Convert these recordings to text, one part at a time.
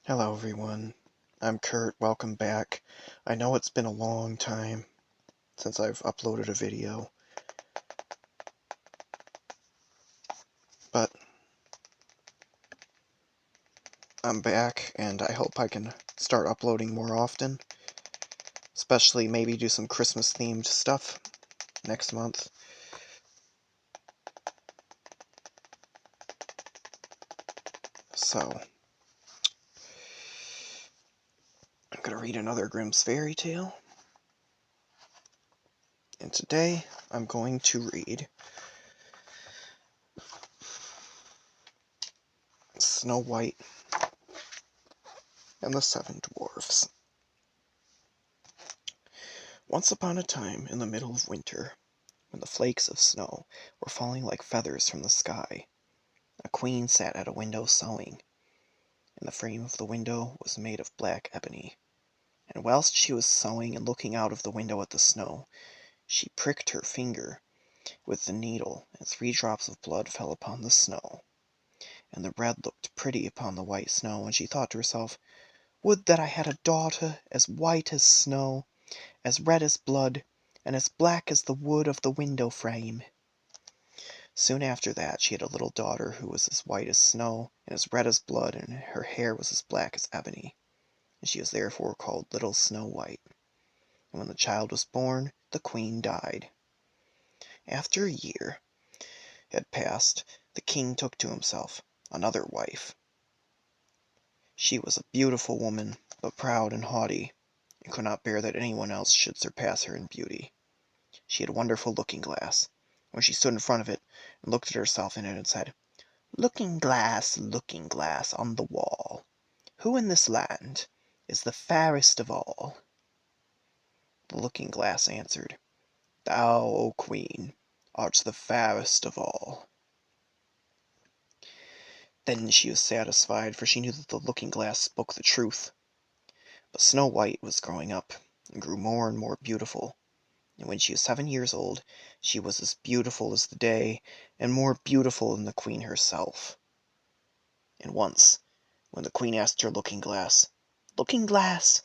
Hello everyone, I'm Kurt, welcome back. I know it's been a long time since I've uploaded a video, but I'm back and I hope I can start uploading more often, especially maybe do some Christmas themed stuff next month. So, I'm going to read another Grimm's fairy tale, and today I'm going to read Snow White and the Seven Dwarfs. Once upon a time, in the middle of winter, when the flakes of snow were falling like feathers from the sky, a queen sat at a window sewing, and the frame of the window was made of black ebony. And whilst she was sewing and looking out of the window at the snow, she pricked her finger with the needle, and 3 drops of blood fell upon the snow. And the red looked pretty upon the white snow, and she thought to herself, "Would that I had a daughter as white as snow, as red as blood, and as black as the wood of the window frame." Soon after that she had a little daughter who was as white as snow, and as red as blood, and her hair was as black as ebony, and she was therefore called Little Snow White. And when the child was born, the queen died. After a year had passed, the king took to himself another wife. She was a beautiful woman, but proud and haughty, and could not bear that anyone else should surpass her in beauty. She had a wonderful looking-glass. When she stood in front of it, and looked at herself in it, and said, looking glass on the wall, who in this land is the fairest of all?" The looking-glass answered, "Thou, O Queen, art the fairest of all." Then she was satisfied, for she knew that the looking-glass spoke the truth. But Snow White was growing up, and grew more and more beautiful, and when she was 7 years old, she was as beautiful as the day, and more beautiful than the Queen herself. And once, when the Queen asked her looking-glass, looking glass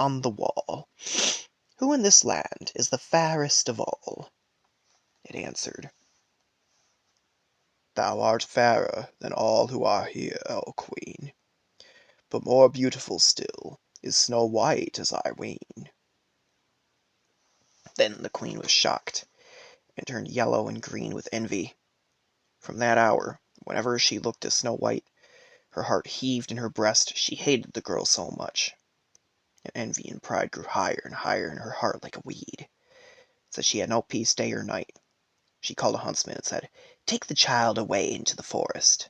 on the wall, who in this land is the fairest of all?" it answered, "Thou art fairer than all who are here, O Queen, but more beautiful still is Snow White, as I ween." Then the Queen was shocked, and turned yellow and green with envy. From that hour, whenever she looked at Snow White, her heart heaved in her breast, she hated the girl so much. And envy and pride grew higher and higher in her heart like a weed, so she had no peace day or night. She called a huntsman and said, "Take the child away into the forest.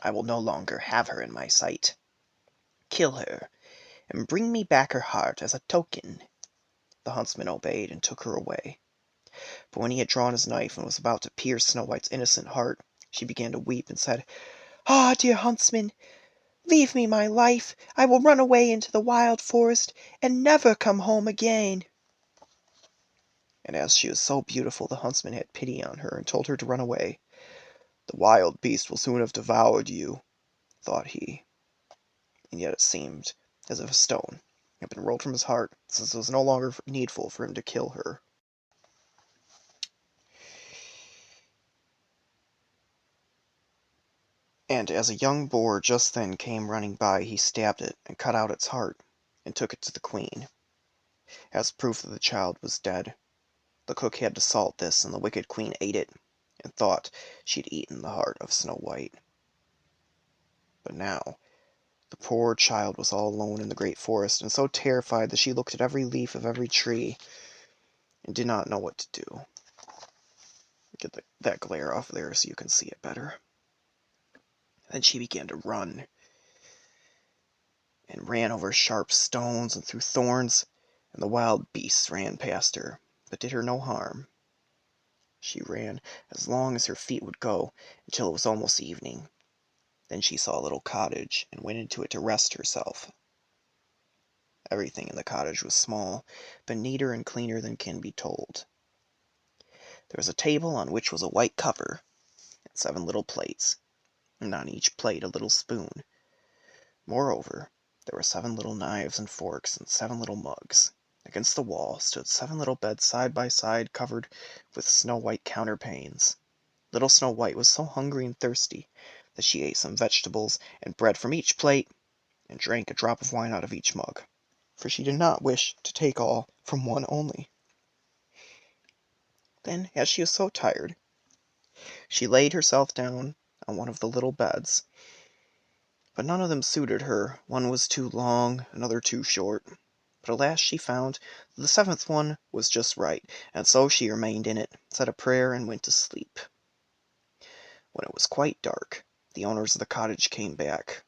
I will no longer have her in my sight. Kill her, and bring me back her heart as a token." The huntsman obeyed and took her away. But when he had drawn his knife and was about to pierce Snow White's innocent heart, she began to weep and said, "Ah, dear huntsman, leave me my life. I will run away into the wild forest, and never come home again." And as she was so beautiful, the huntsman had pity on her, and told her to run away. "The wild beast will soon have devoured you," thought he. And yet it seemed as if a stone had been rolled from his heart, since it was no longer needful for him to kill her. And as a young boar just then came running by, he stabbed it, and cut out its heart, and took it to the Queen, as proof that the child was dead. The cook had to salt this, and the wicked Queen ate it, and thought she had eaten the heart of Snow White. But now the poor child was all alone in the great forest, and so terrified that she looked at every leaf of every tree, and did not know what to do. Get that glare off there so you can see it better. Then she began to run, and ran over sharp stones and through thorns, and the wild beasts ran past her, but did her no harm. She ran as long as her feet would go, until it was almost evening. Then she saw a little cottage, and went into it to rest herself. Everything in the cottage was small, but neater and cleaner than can be told. There was a table on which was a white cover, and 7 little plates, and on each plate a little spoon. Moreover, there were 7 little knives and forks and 7 little mugs. Against the wall stood 7 little beds side by side, covered with snow-white counterpanes. Little Snow White was so hungry and thirsty that she ate some vegetables and bread from each plate, and drank a drop of wine out of each mug, for she did not wish to take all from one only. Then, as she was so tired, she laid herself down on one of the little beds, but none of them suited her. One was too long, another too short. But at last she found that the 7th one was just right, and so she remained in it, said a prayer, and went to sleep. When it was quite dark, the owners of the cottage came back.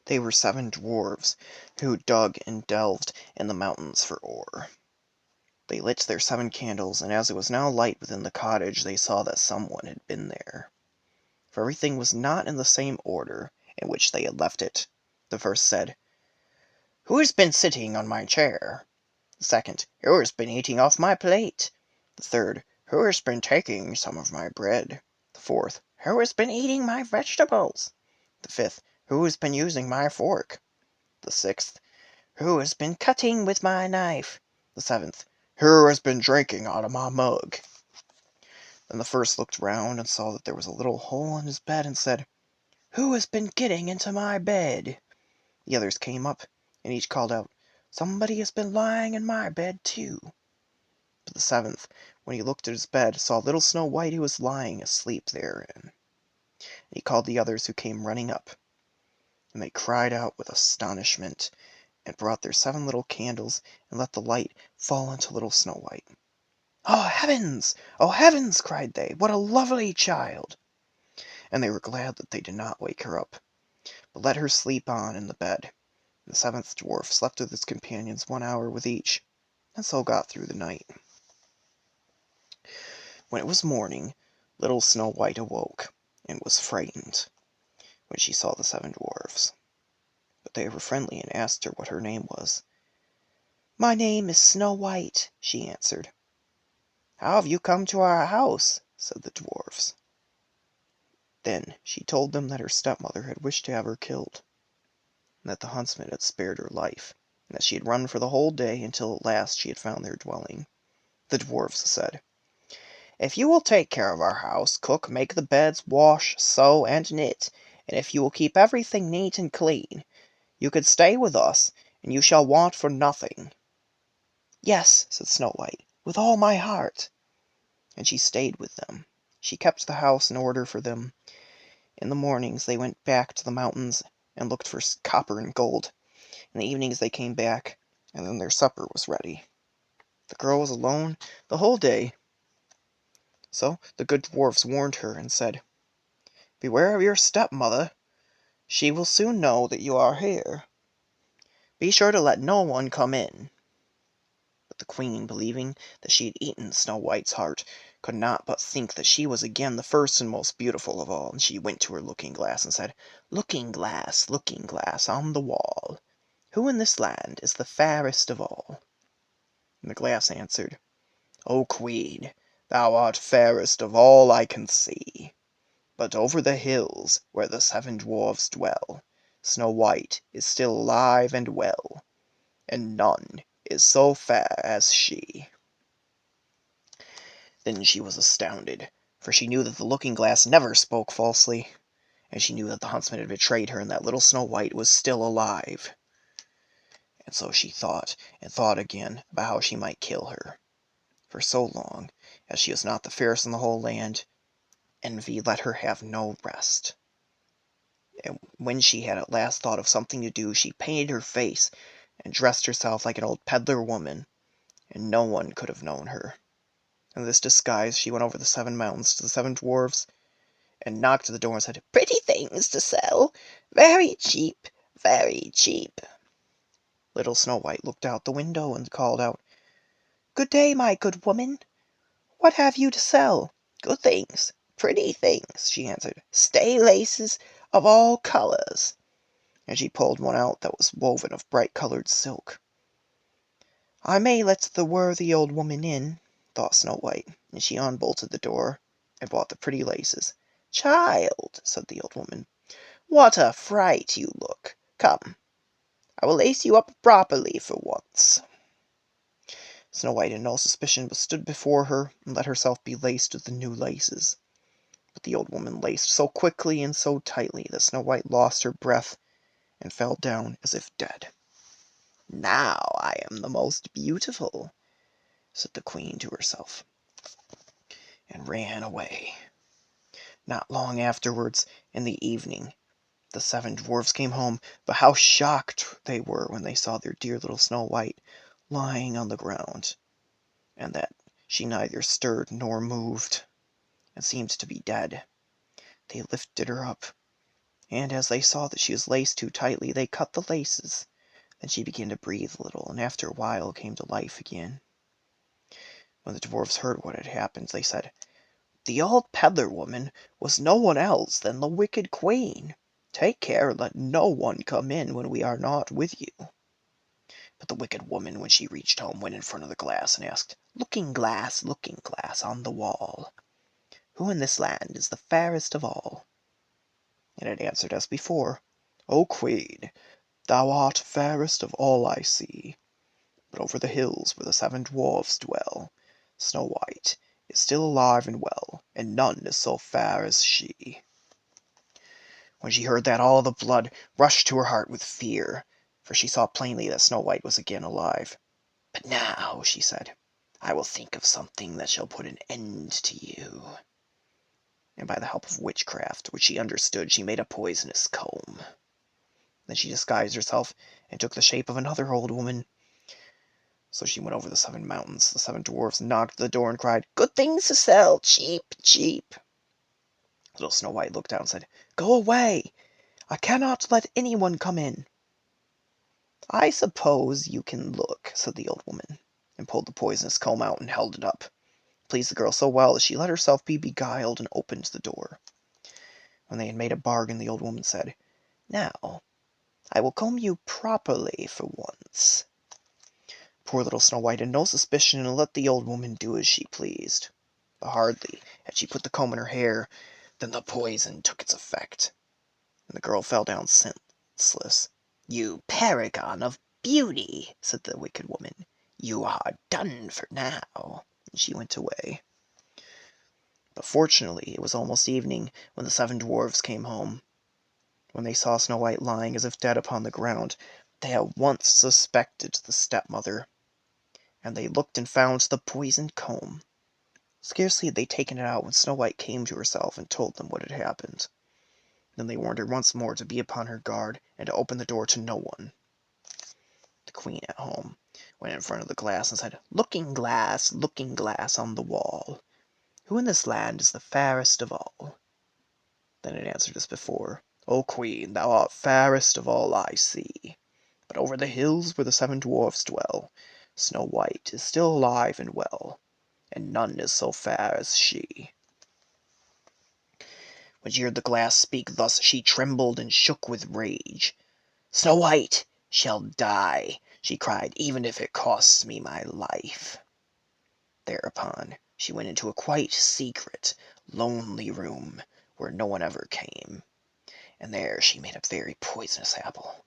They were 7 dwarves, who dug and delved in the mountains for ore. They lit their 7 candles, and as it was now light within the cottage, they saw that someone had been there. For everything was not in the same order in which they had left it. The first said, "Who has been sitting on my chair?" The second, "Who has been eating off my plate?" The third, "Who has been taking some of my bread?" The fourth, "Who has been eating my vegetables?" The fifth, "Who has been using my fork?" The sixth, "Who has been cutting with my knife?" The seventh, "Who has been drinking out of my mug?" Then the first looked round and saw that there was a little hole in his bed, and said, "Who has been getting into my bed?" The others came up, and each called out, "Somebody has been lying in my bed too." But the 7th, when he looked at his bed, saw little Snow White, who was lying asleep therein. And he called the others, who came running up, and they cried out with astonishment, and brought their 7 little candles, and let the light fall into little Snow White. "Oh, heavens! Oh, heavens!" cried they. "What a lovely child!" And they were glad that they did not wake her up, but let her sleep on in the bed. And the 7th dwarf slept with his companions 1 hour with each, and so got through the night. When it was morning, little Snow White awoke, and was frightened when she saw the 7 dwarfs. But they were friendly, and asked her what her name was. "My name is Snow White," she answered. "How have you come to our house?" said the dwarfs. Then she told them that her stepmother had wished to have her killed, and that the huntsman had spared her life, and that she had run for the whole day, until at last she had found their dwelling. The dwarfs said, "If you will take care of our house, cook, make the beds, wash, sew, and knit, and if you will keep everything neat and clean, you can stay with us, and you shall want for nothing." "Yes," said Snow White, "with all my heart." And she stayed with them. She kept the house in order for them. In the mornings they went back to the mountains and looked for copper and gold. In the evenings they came back, and then their supper was ready. The girl was alone the whole day. So the good dwarfs warned her, and said, "Beware of your stepmother. She will soon know that you are here. Be sure to let no one come in." But the queen, believing that she had eaten Snow White's heart, could not but think that she was again the first and most beautiful of all, and she went to her looking glass, and said, looking glass on the wall, who in this land is the fairest of all?" And the glass answered, "O Queen, thou art fairest of all I can see. But over the hills, where the 7 dwarfs dwell, Snow White is still alive and well, and none is so fair as she." Then she was astounded, for she knew that the looking glass never spoke falsely, and she knew that the huntsman had betrayed her, and that little Snow White was still alive. And so she thought and thought again about how she might kill her. For so long as she was not the fairest in the whole land, envy let her have no rest. And when she had at last thought of something to do, she painted her face and dressed herself like an old peddler woman, and no one could have known her. In this disguise she went over the 7 mountains to the 7 dwarfs, and knocked at the door and said, "Pretty things to sell, very cheap, very cheap." Little Snow White looked out the window and called out, "Good day, my good woman. What have you to sell?" "Good things, pretty things," she answered. "Stay laces of all colors." And she pulled one out that was woven of bright-colored silk. "I may let the worthy old woman in," thought Snow White, and she unbolted the door and bought the pretty laces. "Child," said the old woman, "What a fright you look! Come, I will lace you up properly for once." Snow White in no suspicion but stood before her, and let herself be laced with the new laces. But the old woman laced so quickly and so tightly that Snow White lost her breath, and fell down as if dead. "Now I am the most beautiful," said the Queen to herself, and ran away. Not long afterwards, in the evening, the 7 dwarfs came home, but how shocked they were when they saw their dear little Snow White lying on the ground, and that she neither stirred nor moved, and seemed to be dead. They lifted her up, and as they saw that she was laced too tightly, they cut the laces. Then she began to breathe a little, and after a while came to life again. When the dwarfs heard what had happened, they said, "The old peddler woman was no one else than the wicked Queen. Take care and let no one come in when we are not with you." But the wicked woman, when she reached home, went in front of the glass and asked, looking glass on the wall, "Who in this land is the fairest of all?" And it answered as before, "O Queen, thou art fairest of all I see. But over the hills where the 7 dwarfs dwell, Snow White is still alive and well, and none is so fair as she." When she heard that, all the blood rushed to her heart with fear, for she saw plainly that Snow White was again alive. "But now," she said, "I will think of something that shall put an end to you." And by the help of witchcraft, which she understood, she made a poisonous comb. Then she disguised herself, and took the shape of another old woman. So she went over the 7 mountains. The 7 dwarfs knocked at the door and cried, "Good things to sell, cheap, cheap." Little Snow White looked out and said, "Go away! I cannot let anyone come in." "I suppose you can look," said the old woman, and pulled the poisonous comb out and held it up. It pleased the girl so well that she let herself be beguiled and opened the door. When they had made a bargain, the old woman said, "Now I will comb you properly for once." Poor little Snow White had no suspicion, and let the old woman do as she pleased. But hardly had she put the comb in her hair than the poison took its effect, and the girl fell down senseless. "You paragon of beauty," said the wicked woman, "you are done for now." And she went away. But fortunately it was almost evening when the 7 dwarfs came home. When they saw Snow White lying as if dead upon the ground, they at once suspected the stepmother, and they looked and found the poisoned comb. Scarcely had they taken it out when Snow White came to herself and told them what had happened. Then they warned her once more to be upon her guard, and to open the door to no one. The Queen at home went in front of the glass and said, looking glass on the wall, who in this land is the fairest of all?" Then it answered as before, "O Queen, thou art fairest of all I see. But over the hills where the 7 dwarfs dwell, Snow White is still alive and well, and none is so fair as she." When she heard the glass speak thus, she trembled and shook with rage. "Snow White shall die," she cried, "even if it costs me my life." Thereupon she went into a quite secret, lonely room, where no one ever came, and there she made a very poisonous apple.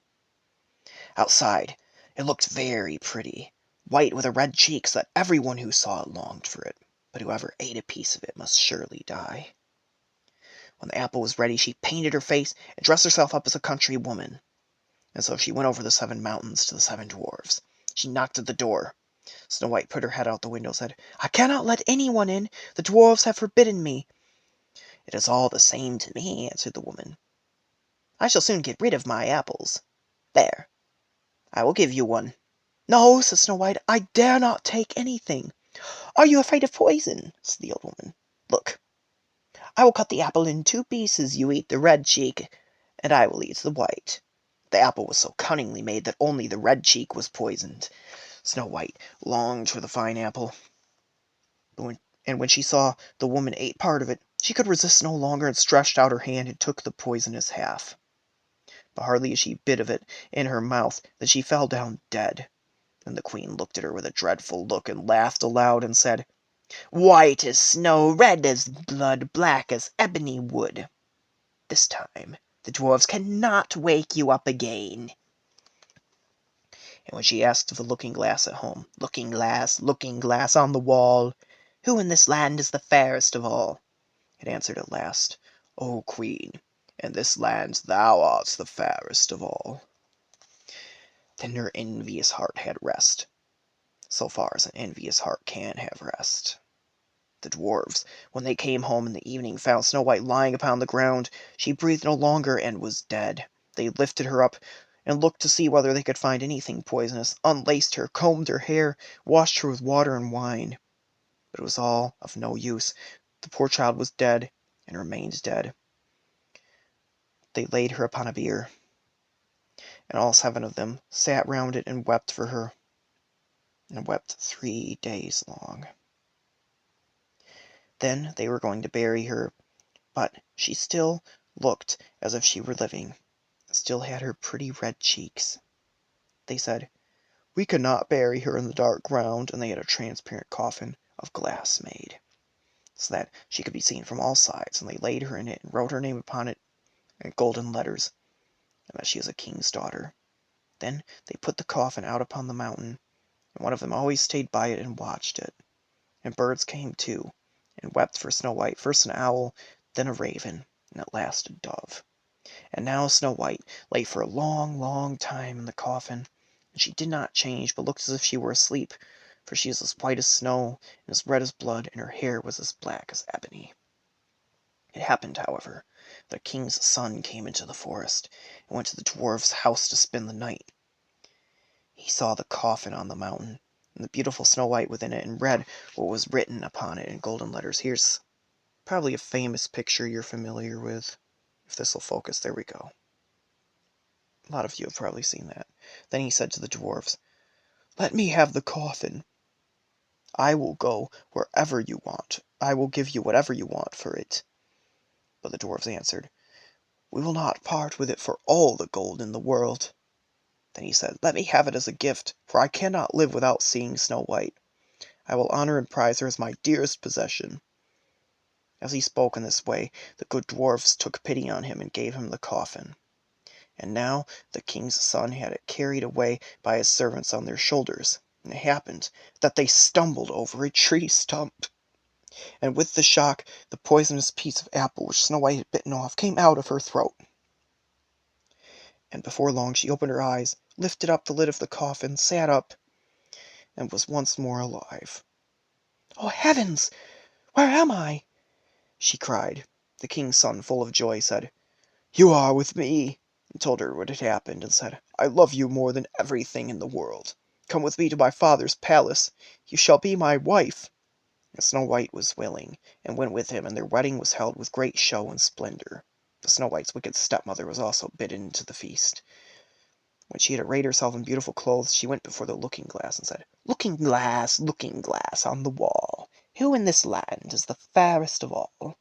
Outside it looked very pretty, white with a red cheek, so that everyone who saw it longed for it, but whoever ate a piece of it must surely die. When the apple was ready, she painted her face and dressed herself up as a country woman. And so she went over the 7 mountains to the 7 dwarfs. She knocked at the door. Snow White put her head out the window and said, "I cannot let anyone in. The dwarfs have forbidden me." "It is all the same to me," answered the woman. "I shall soon get rid of my apples. There, I will give you one." "No," said Snow White, "I dare not take anything." "Are you afraid of poison?" said the old woman. "Look, I will cut the apple in 2 pieces. You eat the red cheek, and I will eat the white." The apple was so cunningly made that only the red cheek was poisoned. Snow White longed for the fine apple, and when she saw the woman ate part of it, she could resist no longer, and stretched out her hand and took the poisonous half. But hardly had she bit of it in her mouth than she fell down dead, and the Queen looked at her with a dreadful look, and laughed aloud, and said, "White as snow, red as blood, black as ebony wood. This time The dwarves cannot wake you up again." And when she asked of the looking-glass at home, "Looking glass on the wall, who in this land is the fairest of all?" it answered at last, "O Queen, in this land thou art the fairest of all." Then her envious heart had rest, so far as an envious heart can have rest. The dwarves, when they came home in the evening, found Snow White lying upon the ground. She breathed no longer, and was dead. They lifted her up, and looked to see whether they could find anything poisonous, unlaced her, combed her hair, washed her with water and wine. But it was all of no use. The poor child was dead, and remained dead. They laid her upon a bier, and all 7 of them sat round it and wept for her, and wept 3 days long. Then they were going to bury her, but she still looked as if she were living, still had her pretty red cheeks. They said, "We could not bury her in the dark ground," and they had a transparent coffin of glass made, so that she could be seen from all sides, and they laid her in it, and wrote her name upon it in golden letters, and that she is a king's daughter. Then they put the coffin out upon the mountain, and one of them always stayed by it and watched it. And birds came too, and wept for Snow White, first an owl, then a raven, and at last a dove. And now Snow White lay for a long, long time in the coffin, and she did not change, but looked as if she were asleep, for she is as white as snow, and as red as blood, and her hair was as black as ebony. It happened, however, that a king's son came into the forest, and went to the dwarf's house to spend the night. He saw the coffin on the mountain, and the beautiful Snow White within it, and read what was written upon it in golden letters. Here's probably a famous picture you're familiar with. If this will focus, there we go. A lot of you have probably seen that. Then he said to the dwarves, "Let me have the coffin. I will go wherever you want. I will give you whatever you want for it." But the dwarves answered, "We will not part with it for all the gold in the world." Then he said, "Let me have it as a gift, for I cannot live without seeing Snow White. I will honor and prize her as my dearest possession." As he spoke in this way, the good dwarfs took pity on him and gave him the coffin. And now the king's son had it carried away by his servants on their shoulders, and it happened that they stumbled over a tree stump, and with the shock the poisonous piece of apple which Snow White had bitten off came out of her throat. And before long she opened her eyes, lifted up the lid of the coffin, sat up, and was once more alive. "Oh, heavens! Where am I?" she cried. The king's son, full of joy, said, "You are with me," and told her what had happened, and said, "I love you more than everything in the world. Come with me to my father's palace. You shall be my wife." And Snow White was willing, and went with him, and their wedding was held with great show and splendor. The Snow White's wicked stepmother was also bidden to the feast. When she had arrayed herself in beautiful clothes, she went before the looking-glass and said, looking glass on the wall, who in this land is the fairest of all?"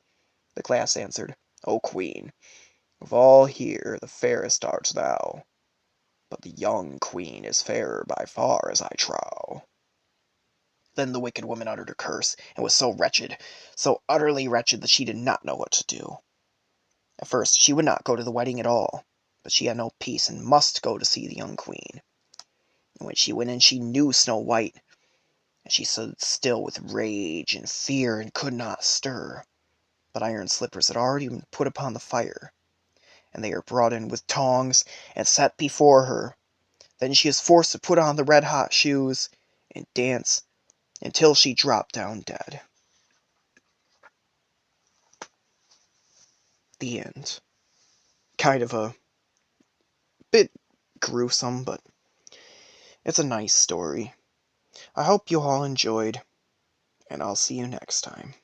The glass answered, "O Queen, of all here the fairest art thou, but the young Queen is fairer by far, as I trow." Then the wicked woman uttered a curse, and was so wretched, so utterly wretched, that she did not know what to do. At first she would not go to the wedding at all, but she had no peace, and must go to see the young Queen. And when she went in she knew Snow White, and she stood still with rage and fear, and could not stir. But iron slippers had already been put upon the fire, and they are brought in with tongs, and set before her. Then she is forced to put on the red-hot shoes, and dance until she dropped down dead. The end. Kind of a bit gruesome, but it's a nice story. I hope you all enjoyed, and I'll see you next time.